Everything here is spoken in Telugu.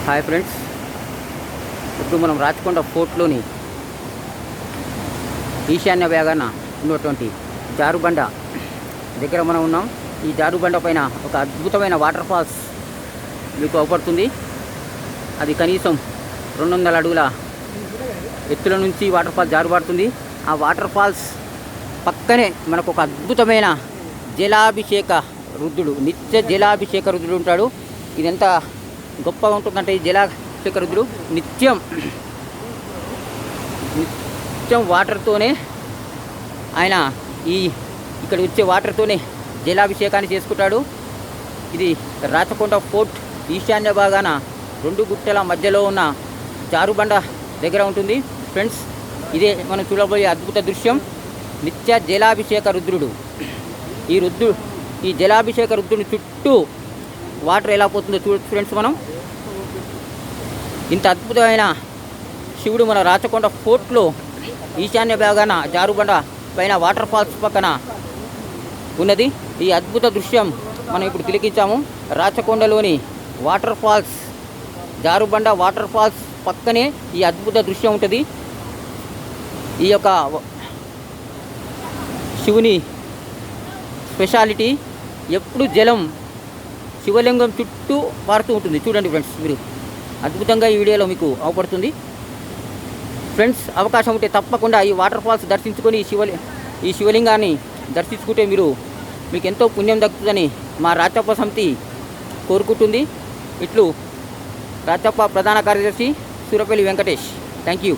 హాయ్ ఫ్రెండ్స్, ఇప్పుడు మనం రాచకొండ ఫోర్ట్లోని ఈశాన్య భాగాన ఉన్నటువంటి జారుబండ దగ్గర మనం ఉన్నాం. ఈ జారుబండ పైన ఒక అద్భుతమైన వాటర్ ఫాల్స్ మీకు అవపడుతుంది. అది కనీసం 200 అడుగుల ఎత్తుల నుంచి వాటర్ ఫాల్స్ జారుపడుతుంది. ఆ వాటర్ ఫాల్స్ పక్కనే మనకు ఒక అద్భుతమైన జలాభిషేక రుద్రుడు, నిత్య జలాభిషేక రుద్రుడు ఉంటాడు. ఇది ఎంత గొప్పగా ఉంటుందంటే ఈ జలాభిషేక రుద్రుడు నిత్యం వాటర్తోనే ఆయన ఇక్కడ వచ్చే వాటర్తోనే జలాభిషేకాన్ని చేసుకుంటాడు. ఇది రాచకొండ ఫోర్ట్ ఈశాన్య భాగాన 2 గుట్టల మధ్యలో ఉన్న జారుబండ దగ్గర ఉంటుంది. ఫ్రెండ్స్, ఇదే మనం చూడబోయే అద్భుత దృశ్యం, నిత్య జలాభిషేక రుద్రుడు. ఈ జలాభిషేక రుద్రుని చుట్టూ వాటర్ ఎలా పోతుందో చూడొచ్చు ఫ్రెండ్స్. మనం ఇంత అద్భుతమైన శివుడు మన రాచకొండ ఫోర్ట్లో ఈశాన్య భాగాన జారుబండ పైన వాటర్ ఫాల్స్ పక్కన ఉన్నది. ఈ అద్భుత దృశ్యం మనం ఇప్పుడు తిలకించాము. రాచకొండలోని వాటర్ ఫాల్స్, జారుబండ వాటర్ ఫాల్స్ పక్కనే ఈ అద్భుత దృశ్యం ఉంటుంది. ఈ యొక్క శివుని స్పెషాలిటీ, ఎప్పుడు జలం శివలింగం చుట్టూ పారుతూ ఉంటుంది. చూడండి ఫ్రెండ్స్, మీరు అద్భుతంగా ఈ వీడియోలో మీకు అవపడుతుంది. ఫ్రెండ్స్, అవకాశం ఉంటే తప్పకుండా ఈ వాటర్ ఫాల్స్ దర్శించుకొని ఈ శివలింగాన్ని దర్శించుకుంటే మీకు ఎంతో పుణ్యం దక్కుతుందని మా రాచప్ప సమితి కోరుకుంటుంది. ఇట్లు రాచప్ప ప్రధాన కార్యదర్శి సూరపల్లి వెంకటేష్. Thank you.